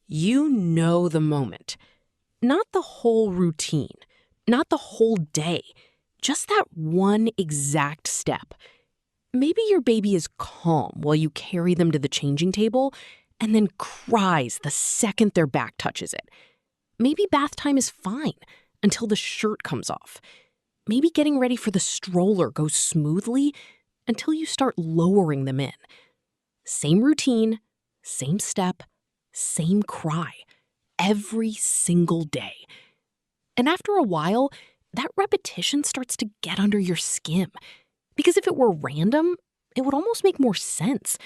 You know the moment. Not the whole routine, not the whole day, just that one exact step. Maybe your baby is calm while you carry them to the changing table and then cries the second their back touches it. Maybe bath time is fine until the shirt comes off. Maybe getting ready for the stroller goes smoothly until you start lowering them in. Same routine, same step, same cry, every single day. And after a while, that repetition starts to get under your skin. Because if it were random, it would almost make more sense.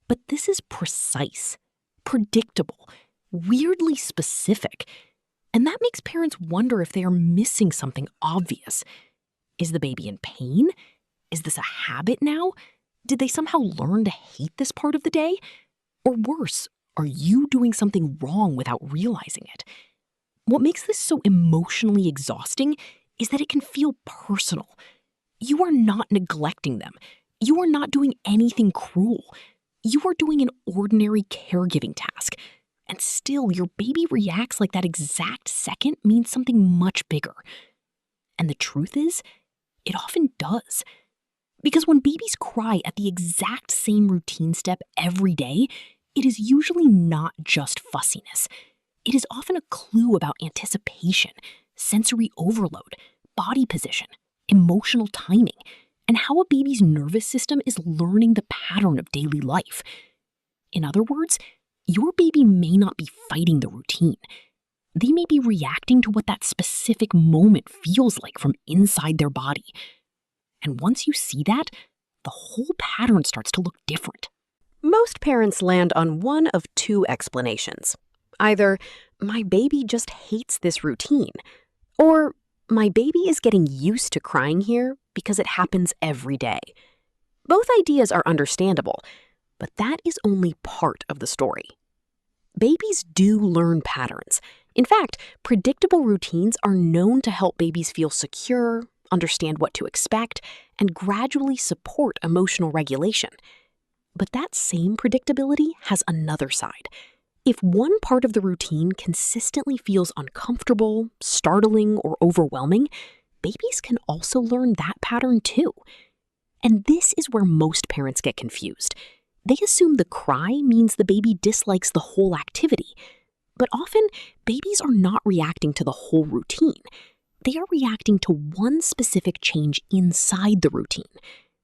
But this is precise, predictable, weirdly specific. And that makes parents wonder if they are missing something obvious. Is the baby in pain? Is this a habit now? Did they somehow learn to hate this part of the day? Or worse, are you doing something wrong without realizing it? What makes this so emotionally exhausting is that it can feel personal. You are not neglecting them. You are not doing anything cruel. You are doing an ordinary caregiving task. And still, your baby reacts like that exact second means something much bigger. And the truth is, it often does. Because when babies cry at the exact same routine step every day, it is usually not just fussiness. It is often a clue about anticipation, sensory overload, body position, emotional timing, and how a baby's nervous system is learning the pattern of daily life. In other words, your baby may not be fighting the routine. They may be reacting to what that specific moment feels like from inside their body. And once you see that, the whole pattern starts to look different. Most parents land on one of two explanations. Either, my baby just hates this routine, or my baby is getting used to crying here because it happens every day. Both ideas are understandable, but that is only part of the story. Babies do learn patterns. In fact, predictable routines are known to help babies feel secure, understand what to expect, and gradually support emotional regulation. But that same predictability has another side. If one part of the routine consistently feels uncomfortable, startling, or overwhelming, babies can also learn that pattern too. And this is where most parents get confused. They assume the cry means the baby dislikes the whole activity. But often, babies are not reacting to the whole routine. They are reacting to one specific change inside the routine.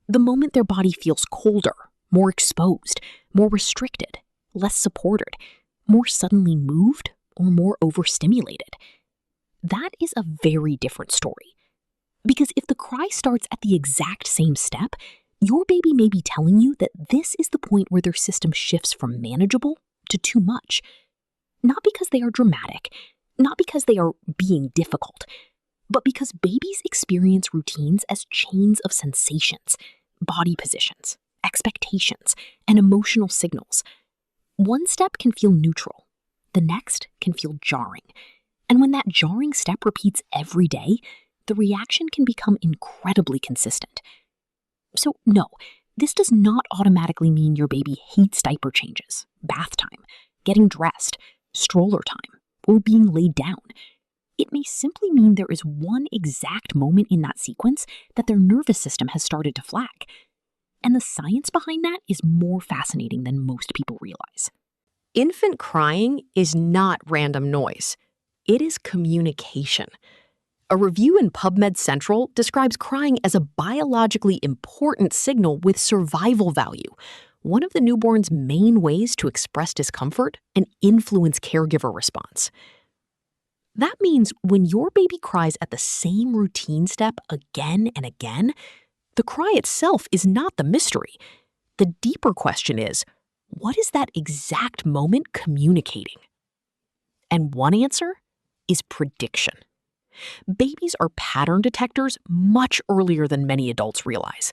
The moment their body feels colder, more exposed, more restricted, less supported, more suddenly moved, or more overstimulated. That is a very different story. Because if the cry starts at the exact same step, your baby may be telling you that this is the point where their system shifts from manageable to too much. Not because they are dramatic, not because they are being difficult, but because babies experience routines as chains of sensations, body positions, expectations, and emotional signals. One step can feel neutral, the next can feel jarring. And when that jarring step repeats every day, the reaction can become incredibly consistent. So no, this does not automatically mean your baby hates diaper changes, bath time, getting dressed, stroller time, or being laid down. It may simply mean there is one exact moment in that sequence that their nervous system has started to flag. And the science behind that is more fascinating than most people realize. Infant crying is not random noise. It is communication. A review in PubMed Central describes crying as a biologically important signal with survival value, one of the newborn's main ways to express discomfort and influence caregiver response. That means when your baby cries at the same routine step again and again, the cry itself is not the mystery. The deeper question is, what is that exact moment communicating? And one answer is prediction. Babies are pattern detectors much earlier than many adults realize.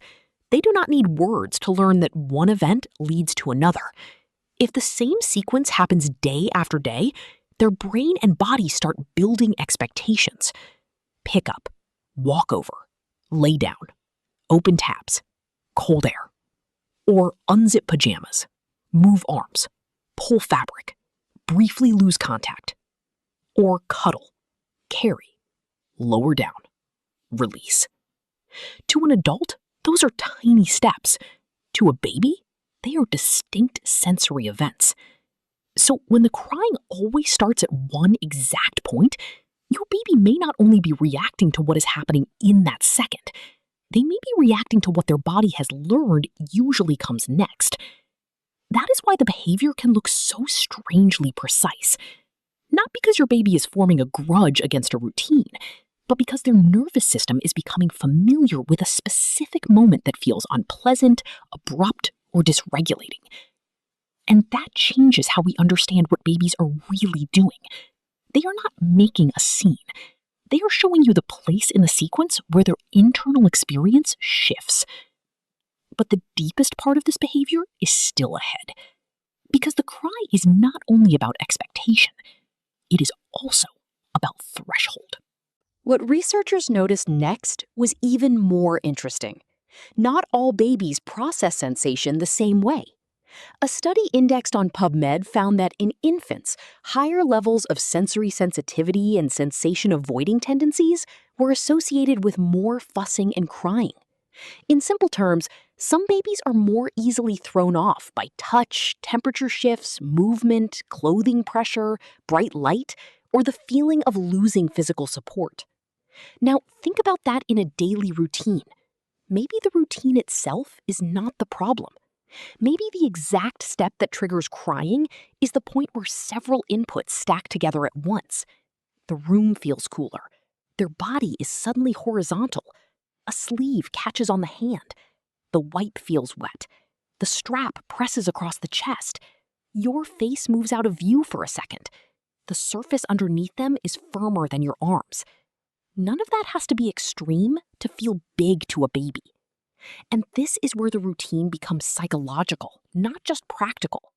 They do not need words to learn that one event leads to another. If the same sequence happens day after day, their brain and body start building expectations. Pick up, walk over, lay down, open tabs, cold air, or unzip pajamas, move arms, pull fabric, briefly lose contact. Or cuddle, carry, lower down, release. To an adult, those are tiny steps. To a baby, they are distinct sensory events. So when the crying always starts at one exact point, your baby may not only be reacting to what is happening in that second, they may be reacting to what their body has learned usually comes next. That is why the behavior can look so strangely precise. Not because your baby is forming a grudge against a routine, but because their nervous system is becoming familiar with a specific moment that feels unpleasant, abrupt, or dysregulating. And that changes how we understand what babies are really doing. They are not making a scene. They are showing you the place in the sequence where their internal experience shifts. But the deepest part of this behavior is still ahead. Because the cry is not only about expectation, it is also about threshold. What researchers noticed next was even more interesting. Not all babies process sensation the same way. A study indexed on PubMed found that in infants, higher levels of sensory sensitivity and sensation avoiding tendencies were associated with more fussing and crying. In simple terms, some babies are more easily thrown off by touch, temperature shifts, movement, clothing pressure, bright light, or the feeling of losing physical support. Now, think about that in a daily routine. Maybe the routine itself is not the problem. Maybe the exact step that triggers crying is the point where several inputs stack together at once. The room feels cooler. Their body is suddenly horizontal. A sleeve catches on the hand. The wipe feels wet. The strap presses across the chest. Your face moves out of view for a second. The surface underneath them is firmer than your arms. None of that has to be extreme to feel big to a baby. And this is where the routine becomes psychological, not just practical.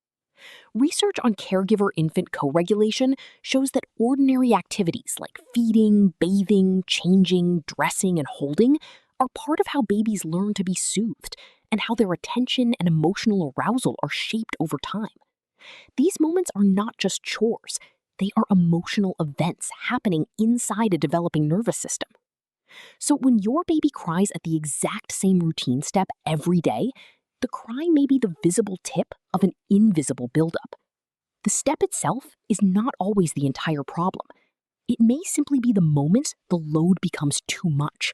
Research on caregiver-infant co-regulation shows that ordinary activities like feeding, bathing, changing, dressing, and holding are part of how babies learn to be soothed and how their attention and emotional arousal are shaped over time. These moments are not just chores, they are emotional events happening inside a developing nervous system. So when your baby cries at the exact same routine step every day, the cry may be the visible tip of an invisible buildup. The step itself is not always the entire problem. It may simply be the moment the load becomes too much.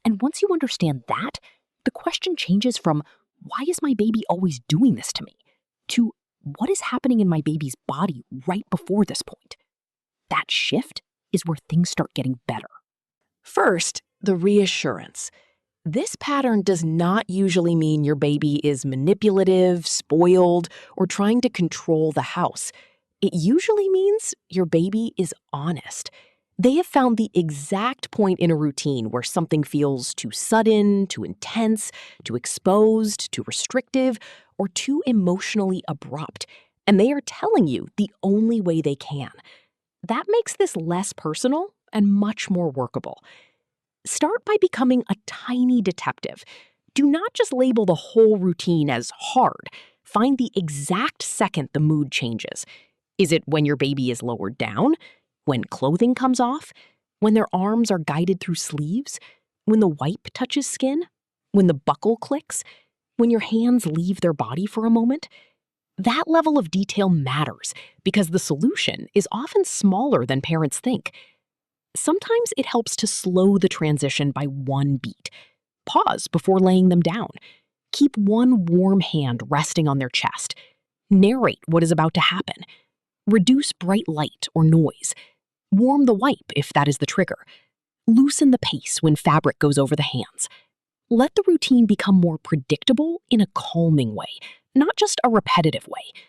And once you understand that, the question changes from, why is my baby always doing this to me? To, what is happening in my baby's body right before this point? That shift is where things start getting better. First, the reassurance. This pattern does not usually mean your baby is manipulative, spoiled, or trying to control the house. It usually means your baby is honest. They have found the exact point in a routine where something feels too sudden, too intense, too exposed, too restrictive, or too emotionally abrupt, and they are telling you the only way they can. That makes this less personal and much more workable. Start by becoming a tiny detective. Do not just label the whole routine as hard. Find the exact second the mood changes. Is it when your baby is lowered down? When clothing comes off? When their arms are guided through sleeves? When the wipe touches skin? When the buckle clicks? When your hands leave their body for a moment? That level of detail matters because the solution is often smaller than parents think. Sometimes it helps to slow the transition by one beat. Pause before laying them down. Keep one warm hand resting on their chest. Narrate what is about to happen. Reduce bright light or noise. Warm the wipe if that is the trigger. Loosen the pace when fabric goes over the hands. Let the routine become more predictable in a calming way, not just a repetitive way.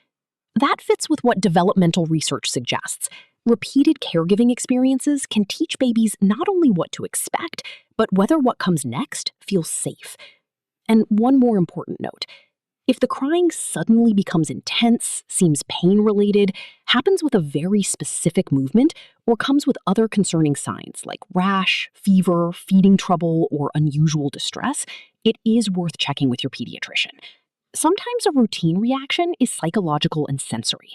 That fits with what developmental research suggests. Repeated caregiving experiences can teach babies not only what to expect, but whether what comes next feels safe. And one more important note. If the crying suddenly becomes intense, seems pain-related, happens with a very specific movement, or comes with other concerning signs like rash, fever, feeding trouble, or unusual distress, it is worth checking with your pediatrician. Sometimes a routine reaction is psychological and sensory.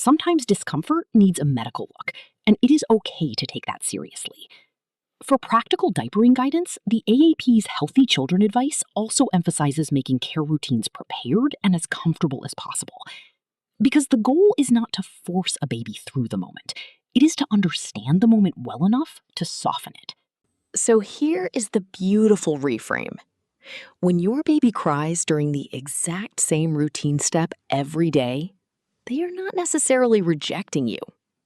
Sometimes discomfort needs a medical look, and it is okay to take that seriously. For practical diapering guidance, the AAP's Healthy Children advice also emphasizes making care routines prepared and as comfortable as possible. Because the goal is not to force a baby through the moment. It is to understand the moment well enough to soften it. So here is the beautiful reframe. When your baby cries during the exact same routine step every day, they are not necessarily rejecting you,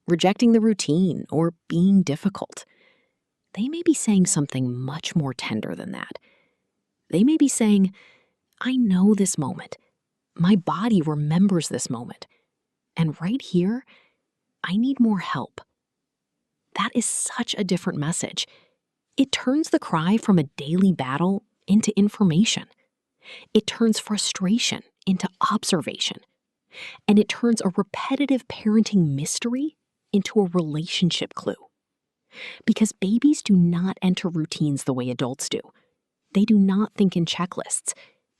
rejecting the routine, or being difficult. They may be saying something much more tender than that. They may be saying, I know this moment. My body remembers this moment. And right here, I need more help. That is such a different message. It turns the cry from a daily battle into information. It turns frustration into observation. And it turns a repetitive parenting mystery into a relationship clue. Because babies do not enter routines the way adults do. They do not think in checklists.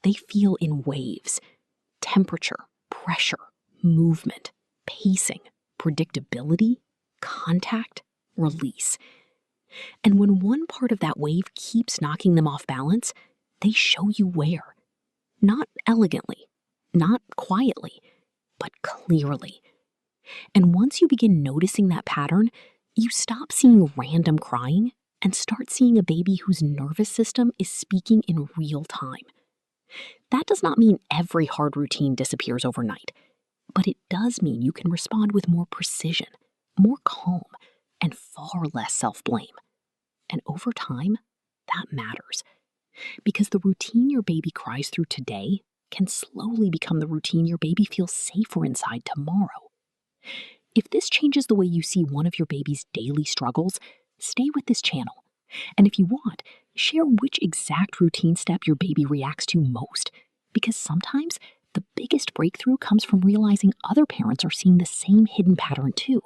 They feel in waves. Temperature, pressure, movement, pacing, predictability, contact, release. And when one part of that wave keeps knocking them off balance, they show you where. Not elegantly, not quietly, but clearly. And once you begin noticing that pattern, you stop seeing random crying and start seeing a baby whose nervous system is speaking in real time. That does not mean every hard routine disappears overnight, but it does mean you can respond with more precision, more calm, and far less self-blame. And over time, that matters. Because the routine your baby cries through today can slowly become the routine your baby feels safer inside tomorrow. If this changes the way you see one of your baby's daily struggles, stay with this channel. And if you want, share which exact routine step your baby reacts to most. Because sometimes the biggest breakthrough comes from realizing other parents are seeing the same hidden pattern too.